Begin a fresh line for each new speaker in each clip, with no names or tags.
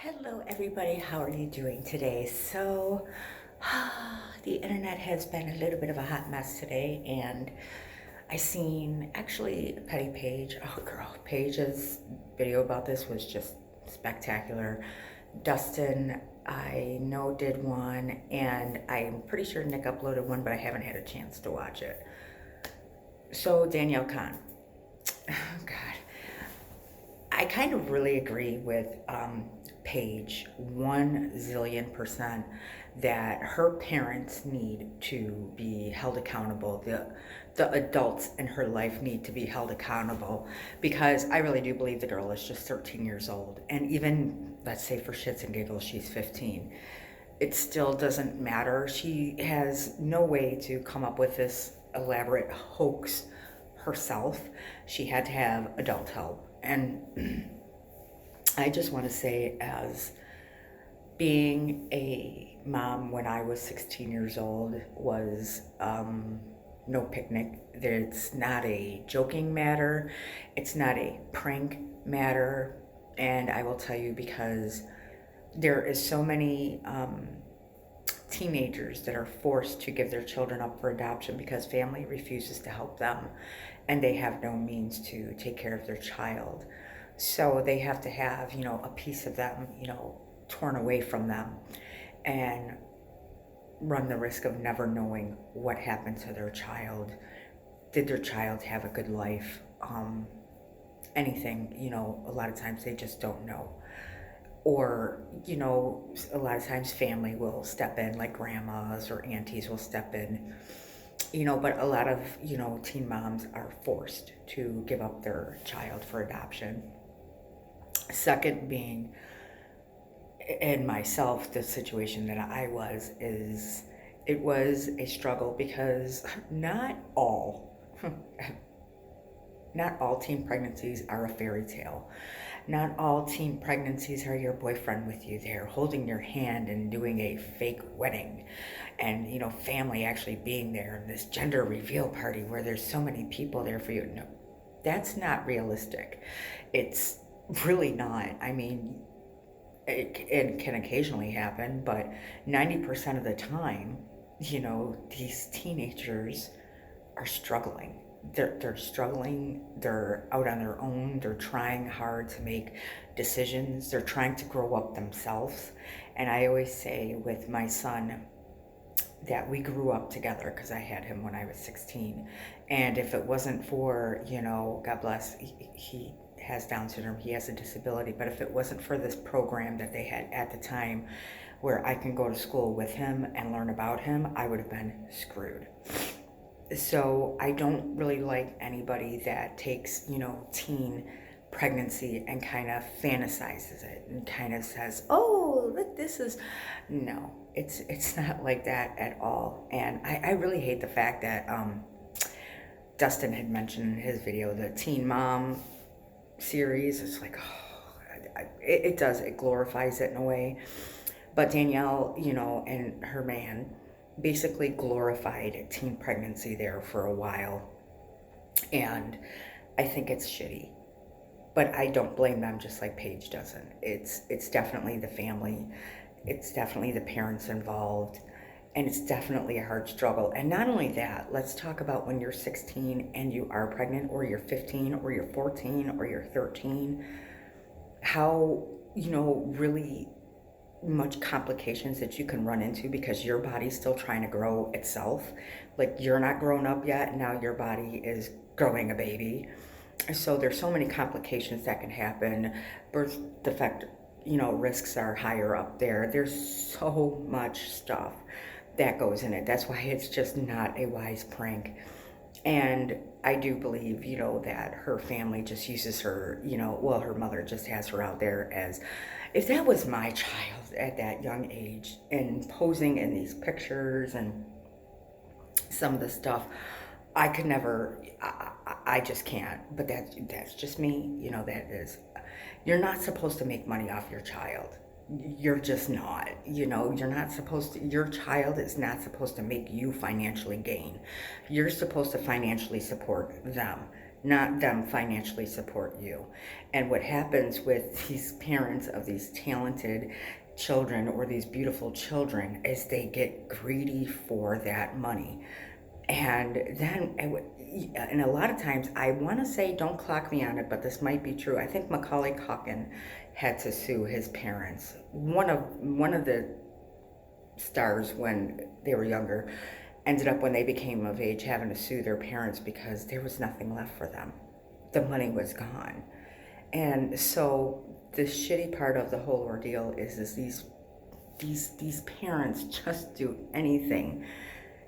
Hello, everybody. How are you doing today? So, the internet has been a little bit of a hot mess today, and I seen actually Petty Page. Oh, girl, Paige's video about this was just spectacular. Dustin, I know, did one, and I'm pretty sure Nick uploaded one, but I haven't had a chance to watch it. So, Danielle Cohn. Oh, God. I kind of really agree with Paige 1 zillion% that her parents need to be held accountable. The adults in her life need to be held accountable, because I really do believe the girl is just 13 years old. And even, let's say for shits and giggles, she's 15. It still doesn't matter. She has no way to come up with this elaborate hoax herself. She had to have adult help. And I just want to say, as being a mom when I was 16 years old was no picnic. It's not a joking matter. It's not a prank matter. And I will tell you, because there is so many teenagers that are forced to give their children up for adoption because family refuses to help them and they have no means to take care of their child. So they have to have, a piece of them, torn away from them, and run the risk of never knowing what happened to their child. Did their child have a good life? Anything, a lot of times they just don't know. Or, a lot of times family will step in, like grandmas or aunties will step in, but a lot of, teen moms are forced to give up their child for adoption. Second being, and myself, the situation that I was, is it was a struggle, because not all teen pregnancies are a fairy tale. Not all teen pregnancies are your boyfriend with you there holding your hand and doing a fake wedding, and family actually being there, and this gender reveal party where there's so many people there for you. No, that's not realistic. It's really not. I mean, it can occasionally happen, but 90% of the time, these teenagers are struggling. They're struggling. They're out on their own. They're trying hard to make decisions. They're trying to grow up themselves. And I always say with my son that we grew up together, because I had him when I was 16. And if it wasn't for, God bless, he has Down syndrome, he has a disability, but if it wasn't for this program that they had at the time where I can go to school with him and learn about him, I would have been screwed. So I don't really like anybody that takes, teen pregnancy and kind of fantasizes it and kind of says, oh, look, this is, no, it's not like that at all. And I really hate the fact that Dustin had mentioned in his video the Teen Mom series. It's like, oh, it does, it glorifies it in a way. But Danielle, and her man basically glorified teen pregnancy there for a while. And I think it's shitty. But I don't blame them, just like Paige doesn't. It's definitely the family. It's definitely the parents involved. And it's definitely a hard struggle. And not only that, let's talk about when you're 16 and you are pregnant, or you're 15, or you're 14, or you're 13. How, really much complications that you can run into, because your body's still trying to grow itself. Like, you're not grown up yet, and now your body is growing a baby. So there's so many complications that can happen. Birth defect, risks are higher up there. There's so much stuff that goes in it. That's why it's just not a wise prank. And I do believe, that her family just uses her, her mother just has her out there as, if that was my child at that young age and posing in these pictures and some of the stuff, I could never, I just can't. But that's just me. That is, you're not supposed to make money off your child. You're just not. You're not supposed to, your child is not supposed to make you financially gain. You're supposed to financially support them. not them financially support you. And what happens with these parents of these talented children or these beautiful children is they get greedy for that money. And then, and a lot of times, I want to say, don't clock me on it, but this might be true. I think Macaulay Culkin had to sue his parents. One of the stars, when they were younger, ended up, when they became of age, having to sue their parents because there was nothing left for them. The money was gone. And so the shitty part of the whole ordeal is these parents just do anything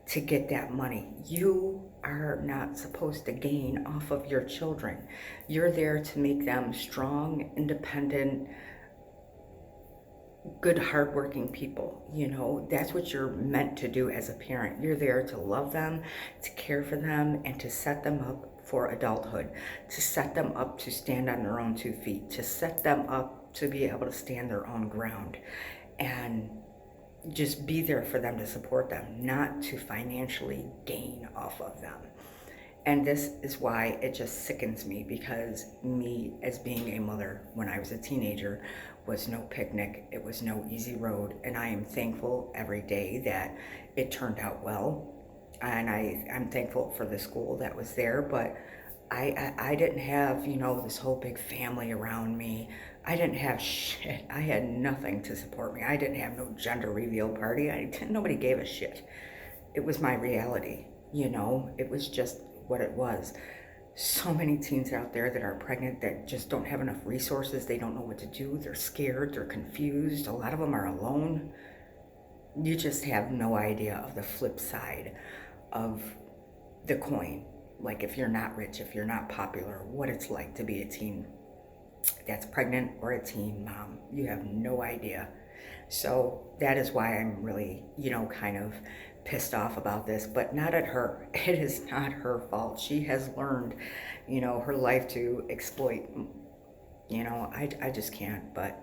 to get that money. You are not supposed to gain off of your children. You're there to make them strong, independent, good, hardworking people. You know, that's what you're meant to do as a parent. You're there to love them, to care for them, and to set them up for adulthood, to set them up to stand on their own 2 feet, to set them up to be able to stand their own ground, and just be there for them, to support them, not to financially gain off of them. And this is why it just sickens me, because me, as being a mother when I was a teenager, was no picnic. It was no easy road. And I am thankful every day that it turned out well. And I'm thankful for the school that was there, but I didn't have, this whole big family around me. I didn't have shit. I had nothing to support me. I didn't have no gender reveal party. Nobody gave a shit. It was my reality, It was just what it was. So many teens out there that are pregnant that just don't have enough resources. They don't know what to do. They're scared. They're confused. A lot of them are alone. You just have no idea of the flip side of the coin. Like, if you're not rich, if you're not popular, what it's like to be a teen that's pregnant or a teen mom. You have no idea. So that is why I'm really, kind of pissed off about this, but not at her. It is not her fault. She has learned, her life to exploit. I just can't, but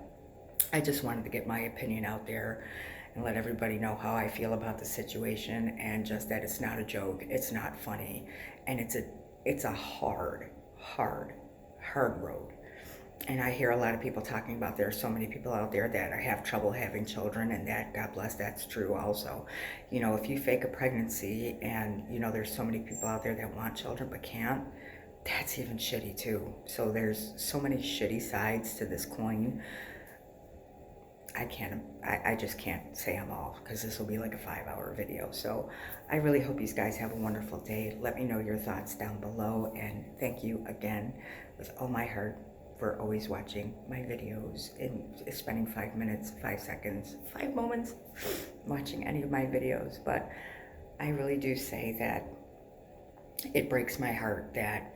I just wanted to get my opinion out there and let everybody know how I feel about the situation, and just that it's not a joke, it's not funny, and it's a hard road. And I hear a lot of people talking about there are so many people out there that have trouble having children, and that, God bless, that's true also. If you fake a pregnancy and, there's so many people out there that want children but can't, that's even shitty too. So there's so many shitty sides to this coin. I just can't say them all, because this will be like a 5-hour video. So I really hope you guys have a wonderful day. Let me know your thoughts down below, and thank you again with all my heart for always watching my videos and spending 5 minutes, 5 seconds, 5 moments watching any of my videos. But I really do say that it breaks my heart that,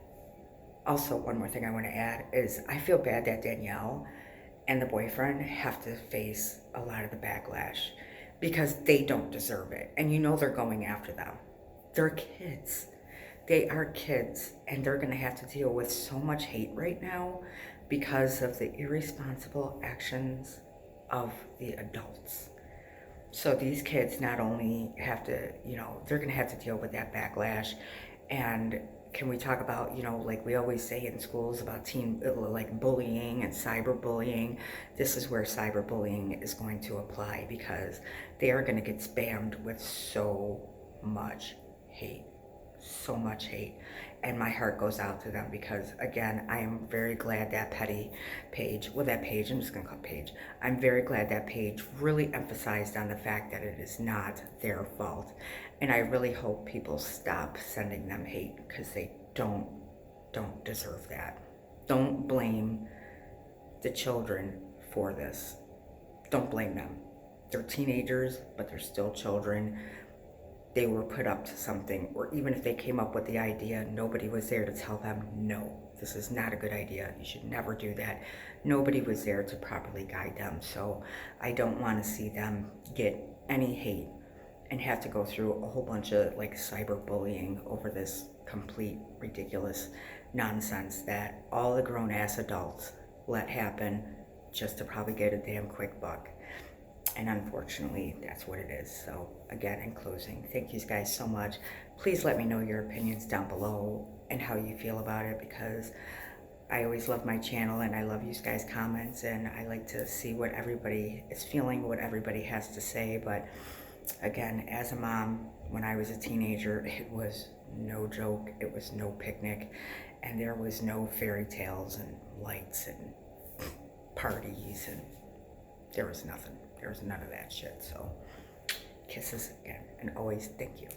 also one more thing I want to add is, I feel bad that Danielle and the boyfriend have to face a lot of the backlash, because they don't deserve it. And they're going after them. They're kids. They are kids, and they're going to have to deal with so much hate right now because of the irresponsible actions of the adults. So these kids not only have to, they're going to have to deal with that backlash. And can we talk about, like we always say in schools about like bullying and cyberbullying? This is where cyberbullying is going to apply, because they are going to get spammed with so much hate. So much hate, and my heart goes out to them, because again, I am very glad that I'm just gonna call it page, I'm very glad that page really emphasized on the fact that it is not their fault. And I really hope people stop sending them hate, because they don't deserve that. Don't blame the children for this. Don't blame them. They're teenagers, but they're still children. They were put up to something, or even if they came up with the idea, nobody was there to tell them, no, this is not a good idea. You should never do that. Nobody was there to properly guide them. So I don't want to see them get any hate and have to go through a whole bunch of like cyberbullying over this complete ridiculous nonsense that all the grown-ass adults let happen just to probably get a damn quick buck. And unfortunately, that's what it is. So again, in closing, thank you guys so much. Please let me know your opinions down below and how you feel about it, because I always love my channel and I love you guys' comments, and I like to see what everybody is feeling, what everybody has to say. But again, as a mom, when I was a teenager, it was no joke, it was no picnic, and there was no fairy tales and lights and parties, and there was nothing. There was none of that shit. So kisses again, and always thank you.